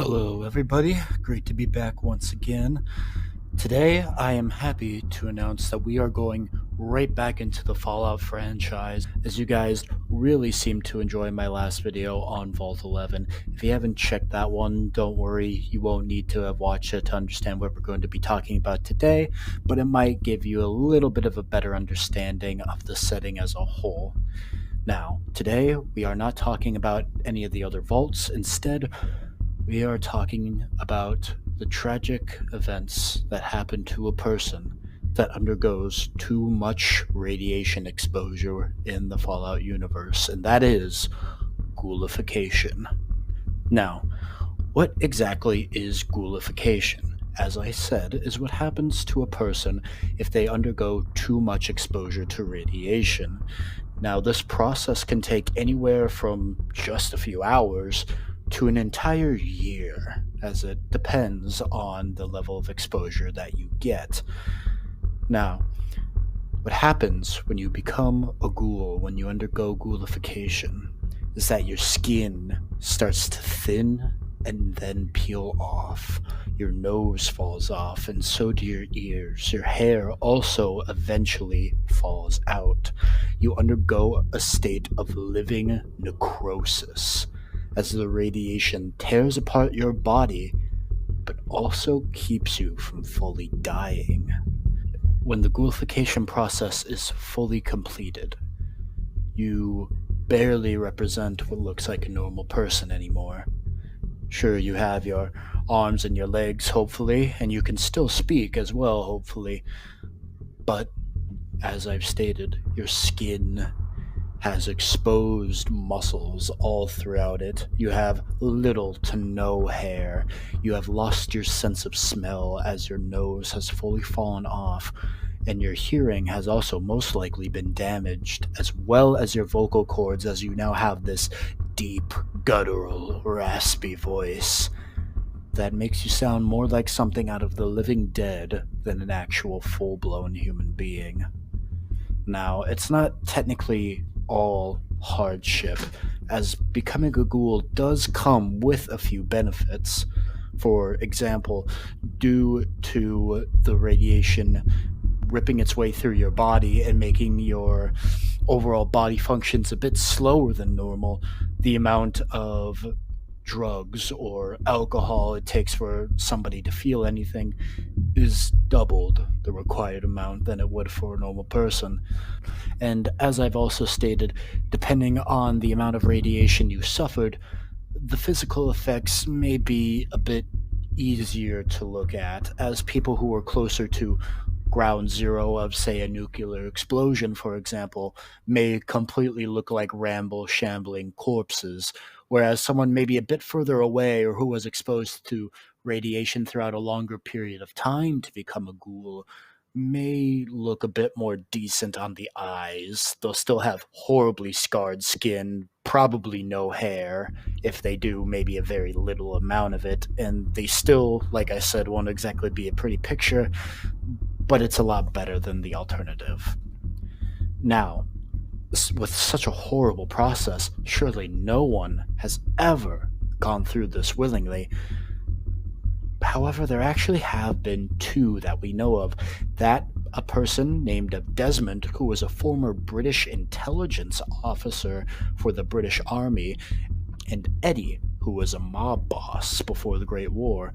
Hello, everybody. Great to be back once again. Today, I am happy to announce that we are going right back into the Fallout franchise, as you guys really seem to enjoy my last video on Vault 11. If you haven't checked that one, don't worry, you won't need to have watched it to understand what we're going to be talking about today, but it might give you a little bit of a better understanding of the setting as a whole. Now, today, we are not talking about any of the other vaults. Instead, we are talking about the tragic events that happen to a person that undergoes too much radiation exposure in the Fallout universe, and that is ghoulification. Now, what exactly is ghoulification? As I said, is what happens to a person if they undergo too much exposure to radiation. Now, this process can take anywhere from just a few hours to an entire year, as it depends on the level of exposure that you get. Now, what happens when you become a ghoul, when you undergo ghoulification, is that your skin starts to thin and then peel off. Your nose falls off, and so do your ears. Your hair also eventually falls out. You undergo a state of living necrosis, as the radiation tears apart your body, but also keeps you from fully dying. When the ghoulification process is fully completed, you barely represent what looks like a normal person anymore. Sure, you have your arms and your legs, hopefully, and you can still speak as well, hopefully, but as I've stated, your skin has exposed muscles all throughout it. You have little to no hair. You have lost your sense of smell as your nose has fully fallen off, and your hearing has also most likely been damaged, as well as your vocal cords, as you now have this deep, guttural, raspy voice that makes you sound more like something out of the living dead than an actual full-blown human being. Now, it's not technically all hardship, as becoming a ghoul does come with a few benefits. For example, due to the radiation ripping its way through your body and making your overall body functions a bit slower than normal, the amount of drugs or alcohol it takes for somebody to feel anything is doubled the required amount than it would for a normal person. And as I've also stated, depending on the amount of radiation you suffered, the physical effects may be a bit easier to look at, as people who are closer to ground zero of, say, a nuclear explosion, for example, may completely look like shambling corpses, whereas someone maybe a bit further away or who was exposed to radiation throughout a longer period of time to become a ghoul may look a bit more decent on the eyes. They'll still have horribly scarred skin, probably no hair, if they do, maybe a very little amount of it, and they still, like I said, won't exactly be a pretty picture, but it's a lot better than the alternative. Now, with such a horrible process, surely no one has ever gone through this willingly. However, there actually have been two that we know of. That a person named Desmond, who was a former British intelligence officer for the British Army, and Eddie, who was a mob boss before the Great War.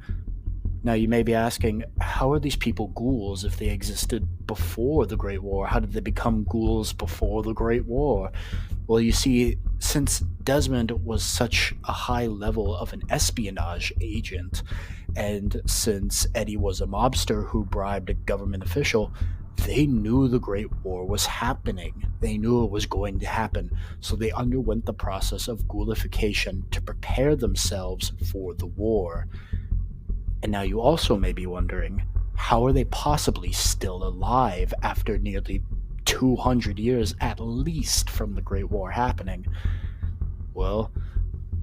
Now, you may be asking, how are these people ghouls if they existed before the Great War? How did they become ghouls before the Great War? Well, you see, since Desmond was such a high level of an espionage agent, and since Eddie was a mobster who bribed a government official, they knew the Great War was happening. They knew it was going to happen, so they underwent the process of ghoulification to prepare themselves for the war. And now you also may be wondering, how are they possibly still alive after nearly 200 years at least from the Great War happening? Well,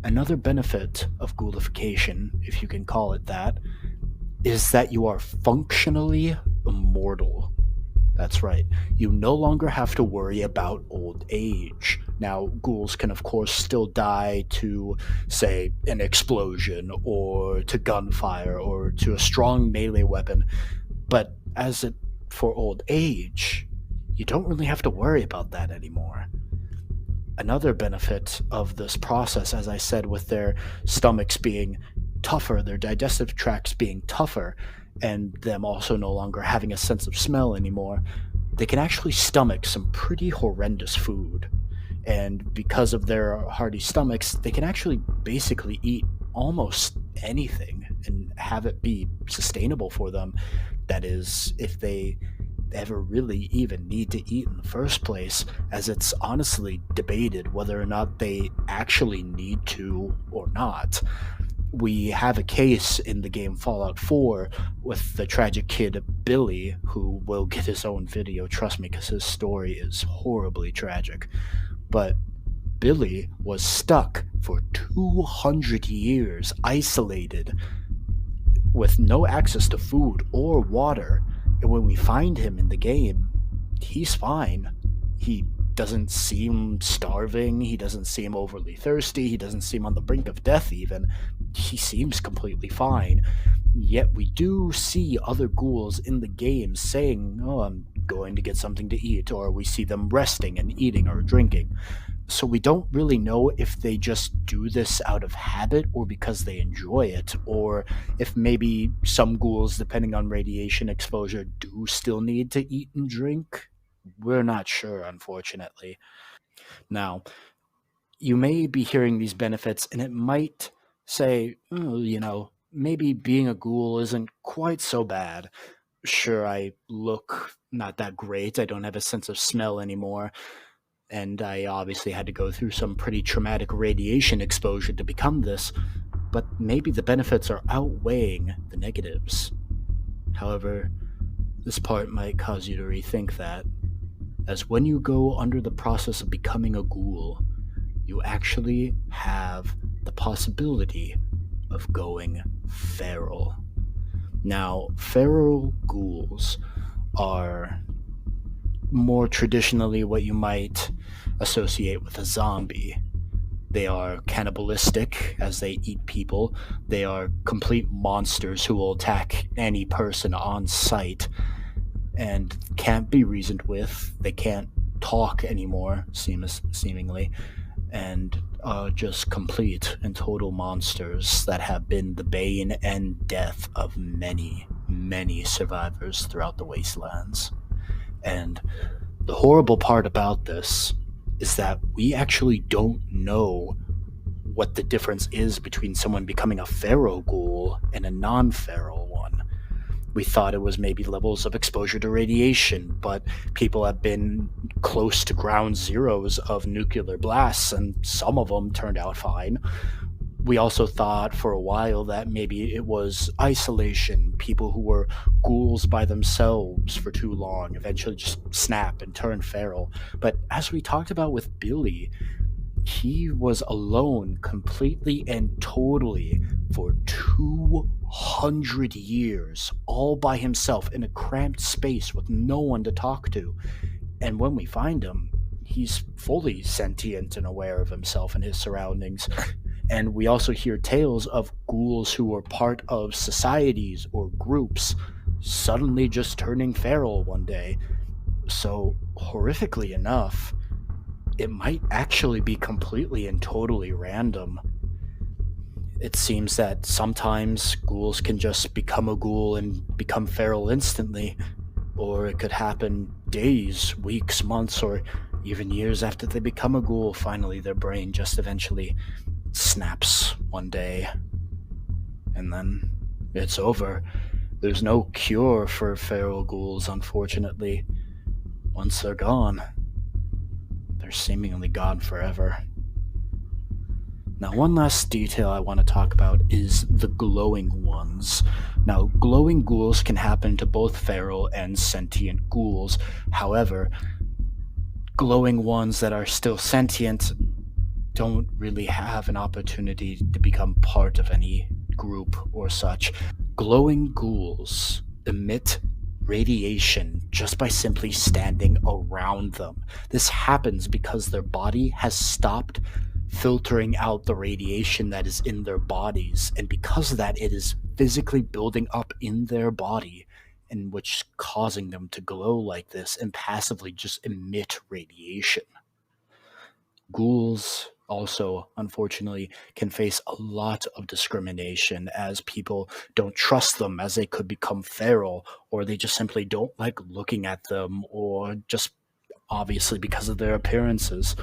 another benefit of ghoulification, if you can call it that, is that you are functionally immortal. That's right, you no longer have to worry about old age. Now, ghouls can, of course, still die to, say, an explosion or to gunfire or to a strong melee weapon, but for old age, you don't really have to worry about that anymore. Another benefit of this process, as I said, with their stomachs being tougher, their digestive tracts being tougher, and them also no longer having a sense of smell anymore, they can actually stomach some pretty horrendous food. And because of their hearty stomachs, they can actually basically eat almost anything and have it be sustainable for them. That is, if they ever really even need to eat in the first place, as it's honestly debated whether or not they actually need to or not. We have a case in the game Fallout 4 with the tragic kid Billy, who will get his own video, trust me, because his story is horribly tragic. But Billy was stuck for 200 years, isolated, with no access to food or water. And when we find him in the game, he's fine. He doesn't seem starving, he doesn't seem overly thirsty, he doesn't seem on the brink of death even. He seems completely fine. Yet we do see other ghouls in the game saying, "Oh, I'm going to get something to eat," or we see them resting and eating or drinking. So we don't really know if they just do this out of habit or because they enjoy it, or if maybe some ghouls, depending on radiation exposure, do still need to eat and drink. We're not sure, unfortunately. Now, you may be hearing these benefits and it might say, "Oh, maybe being a ghoul isn't quite so bad. Sure, I look not that great. I don't have a sense of smell anymore. And I obviously had to go through some pretty traumatic radiation exposure to become this, but maybe the benefits are outweighing the negatives." However, this part might cause you to rethink that, as when you go under the process of becoming a ghoul, you actually have the possibility of going feral. Now, feral ghouls are more traditionally what you might associate with a zombie. They are cannibalistic as they eat people. They are complete monsters who will attack any person on sight and can't be reasoned with. They can't talk anymore, seemingly, and are just complete and total monsters that have been the bane and death of many, many survivors throughout the wastelands. And the horrible part about this is that we actually don't know what the difference is between someone becoming a feral ghoul and a non-feral one. We thought it was maybe levels of exposure to radiation, but people have been close to ground zeros of nuclear blasts, and some of them turned out fine. We also thought for a while that maybe it was isolation, people who were ghouls by themselves for too long eventually just snap and turn feral. But as we talked about with Billy, he was alone completely and totally for 200 years, all by himself in a cramped space with no one to talk to. And when we find him, he's fully sentient and aware of himself and his surroundings. And we also hear tales of ghouls who were part of societies or groups suddenly just turning feral one day. So, horrifically enough, it might actually be completely and totally random. It seems that sometimes ghouls can just become a ghoul and become feral instantly, or it could happen days, weeks, months, or even years after they become a ghoul. Finally, their brain just eventually snaps one day, and then it's over. There's no cure for feral ghouls, unfortunately. Once they're gone, they're seemingly gone forever. Now, one last detail I want to talk about is the glowing ones. Now, glowing ghouls can happen to both feral and sentient ghouls. However, glowing ones that are still sentient don't really have an opportunity to become part of any group or such. Glowing ghouls emit radiation just by simply standing around them. This happens because their body has stopped filtering out the radiation that is in their bodies, and because of that, it is physically building up in their body, and which causing them to glow like this and passively just emit radiation. Ghouls also, unfortunately, can face a lot of discrimination as people don't trust them as they could become feral, or they just simply don't like looking at them, or just obviously because of their appearances.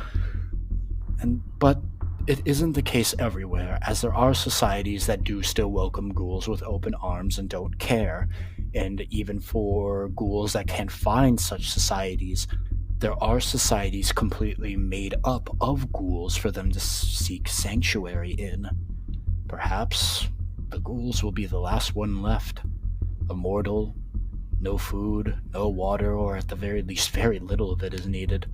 But it isn't the case everywhere, as there are societies that do still welcome ghouls with open arms and don't care. And even for ghouls that can't find such societies, there are societies completely made up of ghouls for them to seek sanctuary in. Perhaps the ghouls will be the last one left. Immortal, no food, no water, or at the very least, very little of it is needed.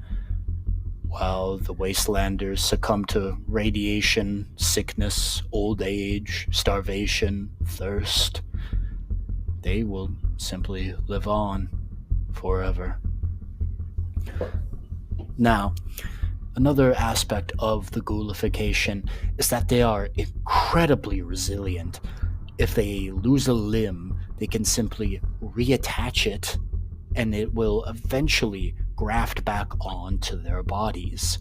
While the wastelanders succumb to radiation, sickness, old age, starvation, thirst, they will simply live on forever. Now, another aspect of the ghoulification is that they are incredibly resilient. If they lose a limb, they can simply reattach it and it will eventually graft back onto their bodies.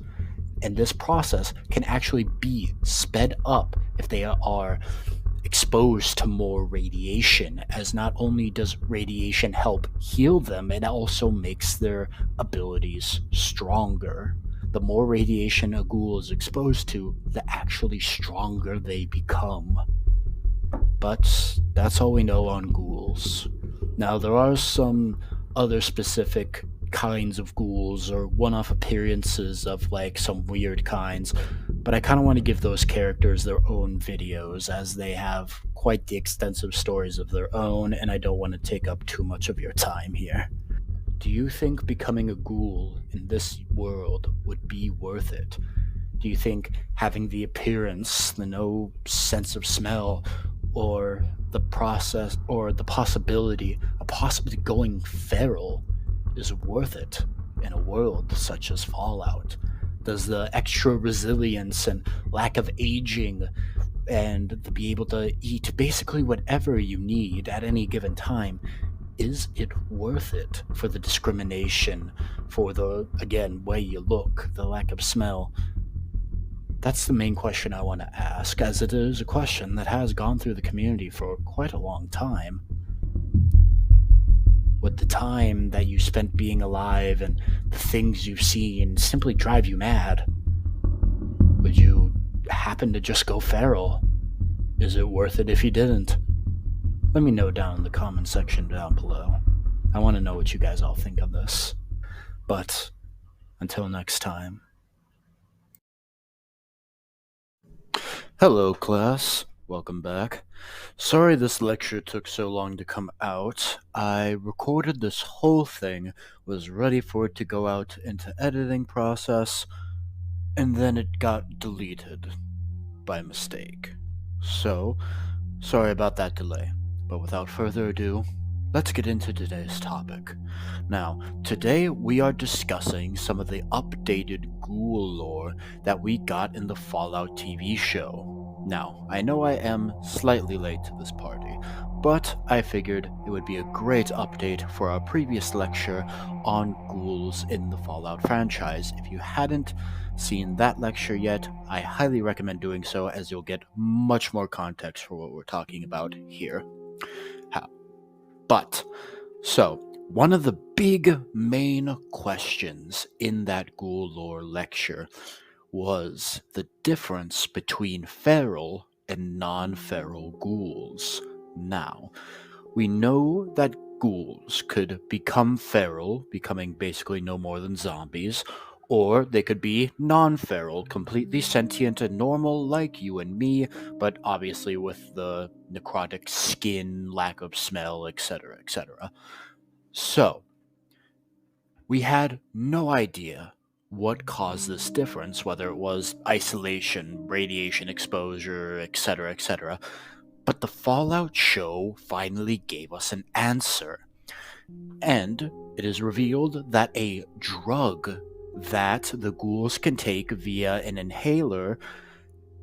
And this process can actually be sped up if they are exposed to more radiation, as not only does radiation help heal them, it also makes their abilities stronger. The more radiation a ghoul is exposed to, the actually stronger they become. But that's all we know on ghouls. Now, there are some other specific kinds of ghouls or one-off appearances of like some weird kinds, but I kind of want to give those characters their own videos as they have quite the extensive stories of their own, and I don't want to take up too much of your time here. Do you think becoming a ghoul in this world would be worth it? Do you think having the appearance, the no sense of smell, or the process, or the possibility of possibly going feral is worth it in a world such as Fallout? Does the extra resilience and lack of aging and to be able to eat basically whatever you need at any given time, is it worth it for the discrimination, for the, again, way you look, the lack of smell? That's the main question I want to ask, as it is a question that has gone through the community for quite a long time. Would the time that you spent being alive and the things you've seen simply drive you mad? Would you happen to just go feral? Is it worth it if you didn't? Let me know down in the comment section down below. I want to know what you guys all think of this. But until next time. Hello, class. Welcome back. Sorry this lecture took so long to come out. I recorded this whole thing, was ready for it to go out into editing process, and then it got deleted by mistake. So, sorry about that delay. But without further ado, let's get into today's topic. Now, today we are discussing some of the updated ghoul lore that we got in the Fallout TV show. Now, I know I am slightly late to this party, but I figured it would be a great update for our previous lecture on ghouls in the Fallout franchise. If you hadn't seen that lecture yet, I highly recommend doing so, as you'll get much more context for what we're talking about here. So, one of the big main questions in that ghoul lore lecture was the difference between feral and non-feral ghouls. Now, we know that ghouls could become feral, becoming basically no more than zombies, or they could be non-feral, completely sentient and normal like you and me, but obviously with the necrotic skin, lack of smell, etc., etc. So, we had no idea what caused this difference, whether it was isolation, radiation exposure, etc., etc. But the Fallout show finally gave us an answer. And it is revealed that a drug that the ghouls can take via an inhaler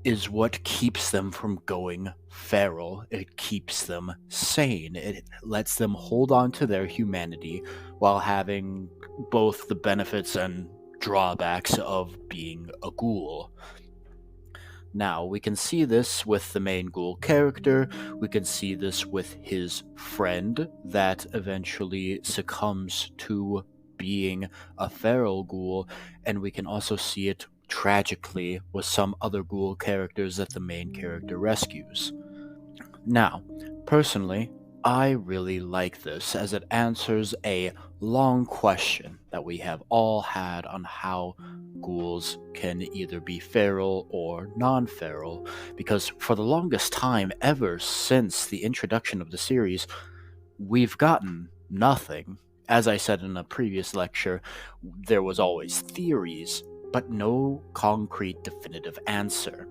is what keeps them from going feral. It keeps them sane. It lets them hold on to their humanity while having both the benefits and drawbacks of being a ghoul. Now, we can see this with the main ghoul character, we can see this with his friend that eventually succumbs to being a feral ghoul, and we can also see it tragically with some other ghoul characters that the main character rescues. Now, personally, I really like this as it answers a long question that we have all had on how ghouls can either be feral or non feral, because for the longest time, ever since the introduction of the series, we've gotten nothing. As I said in a previous lecture, there was always theories, but no concrete definitive answer.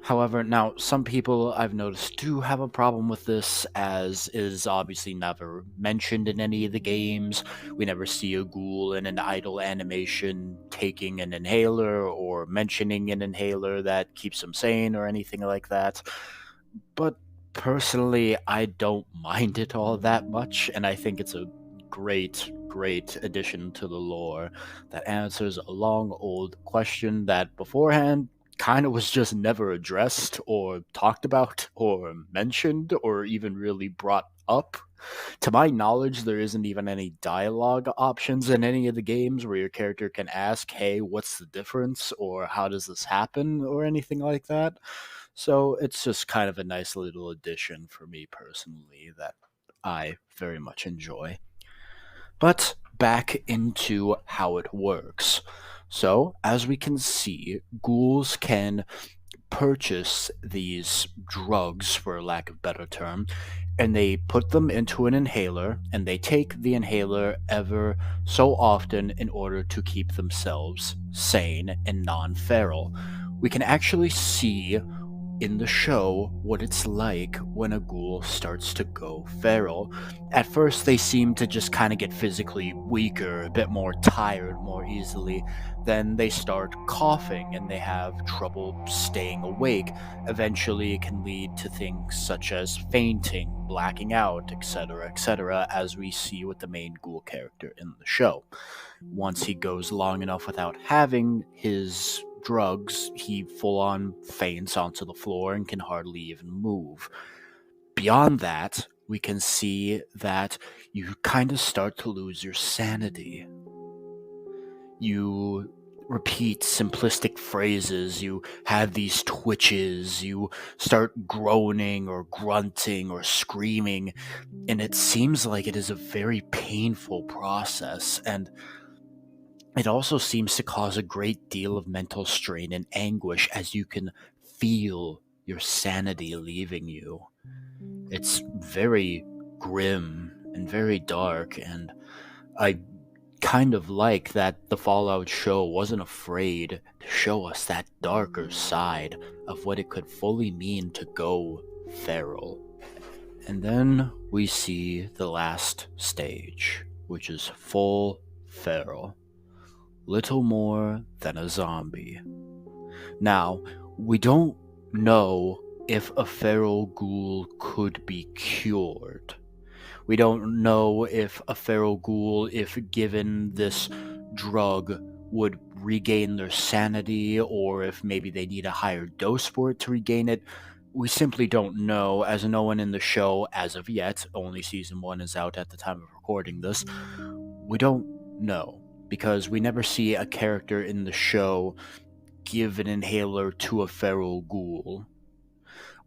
However, now some people I've noticed do have a problem with this, as is obviously never mentioned in any of the games. We never see a ghoul in an idle animation taking an inhaler or mentioning an inhaler that keeps them sane or anything like that. But personally, I don't mind it all that much, and I think it's a great addition to the lore that answers a long old question that beforehand kind of was just never addressed or talked about or mentioned or even really brought up. To my knowledge, there isn't even any dialogue options in any of the games where your character can ask, hey, what's the difference? Or how does this happen? Or anything like that. So it's just kind of a nice little addition for me personally that I very much enjoy. But back into how it works. So, as we can see, ghouls can purchase these drugs, for lack of a better term, and they put them into an inhaler, and they take the inhaler ever so often in order to keep themselves sane and non feral. We can actually see in the show what it's like when a ghoul starts to go feral. At first, they seem to just kind of get physically weaker, a bit more tired more easily. Then they start coughing and they have trouble staying awake. Eventually, it can lead to things such as fainting, blacking out, etc., as we see with the main ghoul character in the show. Once he goes long enough without having his drugs, he full on faints onto the floor and can hardly even move. Beyond that, we can see that you kind of start to lose your sanity. You repeat simplistic phrases, you have these twitches, you start groaning or grunting or screaming, and it seems like it is a very painful process, and it also seems to cause a great deal of mental strain and anguish as you can feel your sanity leaving you. It's very grim and very dark, and I kind of like that the Fallout show wasn't afraid to show us that darker side of what it could fully mean to go feral. And then we see the last stage, which is full feral. Little more than a zombie. Now, we don't know if a feral ghoul could be cured. We don't know if a feral ghoul, if given this drug, would regain their sanity, or if maybe they need a higher dose for it to regain it. We simply don't know, as no one in the show, as of yet, only season 1 is out at the time of recording this, we don't know, because we never see a character in the show give an inhaler to a feral ghoul.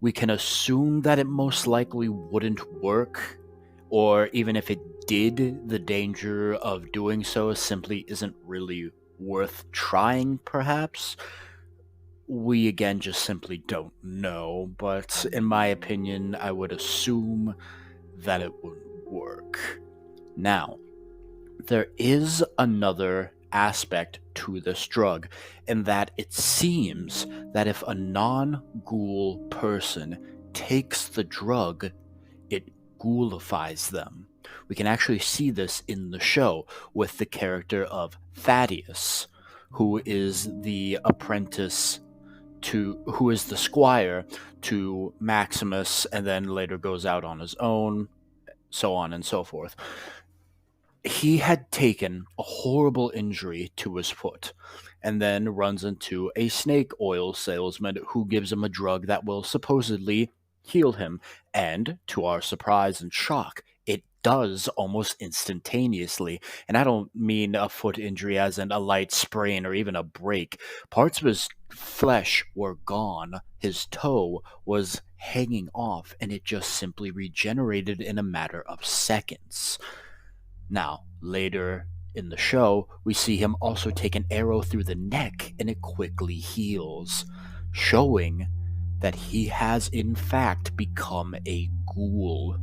We can assume that it most likely wouldn't work, or even if it did, the danger of doing so simply isn't really worth trying, perhaps. We again just simply don't know, but in my opinion, I would assume that it wouldn't work. Now, there is another aspect to this drug, in that it seems that if a non ghoul person takes the drug, it ghoulifies them. We can actually see this in the show with the character of Thaddeus, who is the apprentice who is the squire to Maximus, and then later goes out on his own, so on and so forth. He had taken a horrible injury to his foot and then runs into a snake oil salesman who gives him a drug that will supposedly heal him. And to our surprise and shock, it does almost instantaneously. And I don't mean a foot injury as in a light sprain or even a break. Parts of his flesh were gone, his toe was hanging off, and it just simply regenerated in a matter of seconds. Now, later in the show, we see him also take an arrow through the neck and it quickly heals, showing that he has in fact become a ghoul.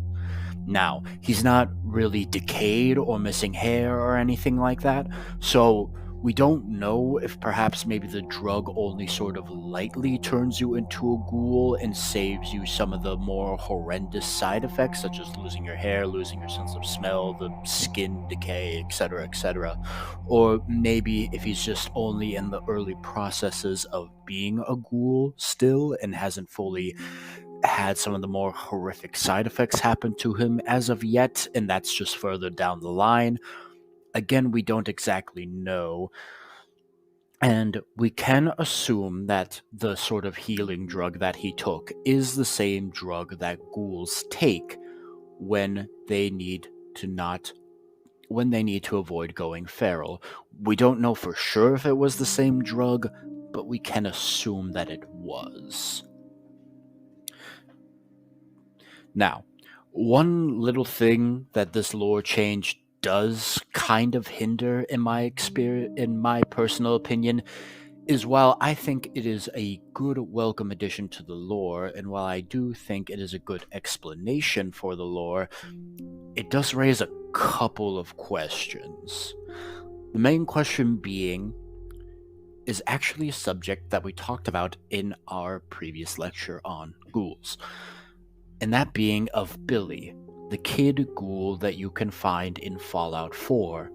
Now, he's not really decayed or missing hair or anything like that, so we don't know if perhaps maybe the drug only sort of lightly turns you into a ghoul and saves you some of the more horrendous side effects, such as losing your hair, losing your sense of smell, the skin decay, etc., etc. Or maybe if he's just only in the early processes of being a ghoul still and hasn't fully had some of the more horrific side effects happen to him as of yet, and that's just further down the line. Again, we don't exactly know. And we can assume that the sort of healing drug that he took is the same drug that ghouls take when they need to avoid going feral. We don't know for sure if it was the same drug, but we can assume that it was. Now, one little thing that this lore change does kind of hinder in my personal opinion, is while I think it is a good welcome addition to the lore, and while I do think it is a good explanation for the lore, it does raise a couple of questions. The main question being is actually a subject that we talked about in our previous lecture on ghouls, and that being of Billy, the kid ghoul that you can find in Fallout 4.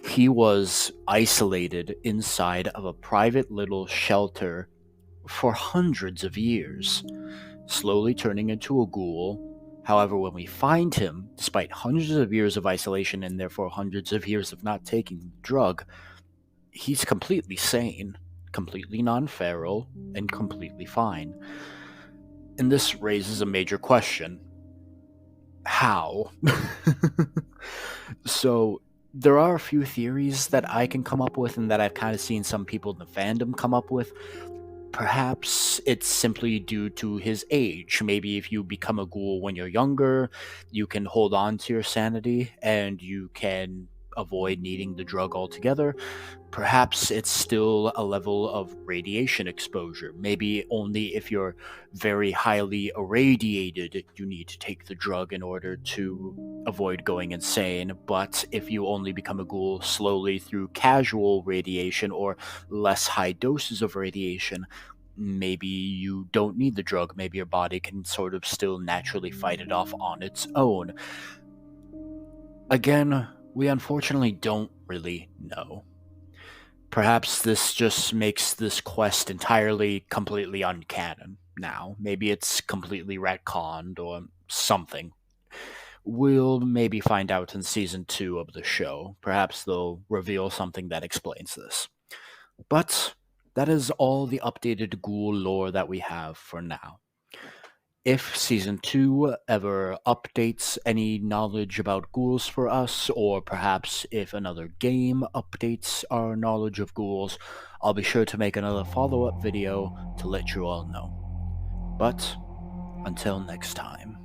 He was isolated inside of a private little shelter for hundreds of years, slowly turning into a ghoul. However, when we find him, despite hundreds of years of isolation and therefore hundreds of years of not taking the drug, he's completely sane, completely non-feral, and completely fine. And this raises a major question. How? So, there are a few theories that I can come up with and that I've kind of seen some people in the fandom come up with. Perhaps it's simply due to his age. Maybe if you become a ghoul when you're younger, you can hold on to your sanity and you can avoid needing the drug altogether. Perhaps it's still a level of radiation exposure. Maybe only if you're very highly irradiated, you need to take the drug in order to avoid going insane. But if you only become a ghoul slowly through casual radiation or less high doses of radiation, maybe you don't need the drug. Maybe your body can sort of still naturally fight it off on its own. Again, we unfortunately don't really know. Perhaps this just makes this quest entirely, completely uncanon now. Maybe it's completely retconned or something. We'll maybe find out in season 2 of the show. Perhaps they'll reveal something that explains this. But that is all the updated ghoul lore that we have for now. If season 2 ever updates any knowledge about ghouls for us, or perhaps if another game updates our knowledge of ghouls, I'll be sure to make another follow-up video to let you all know. But until next time.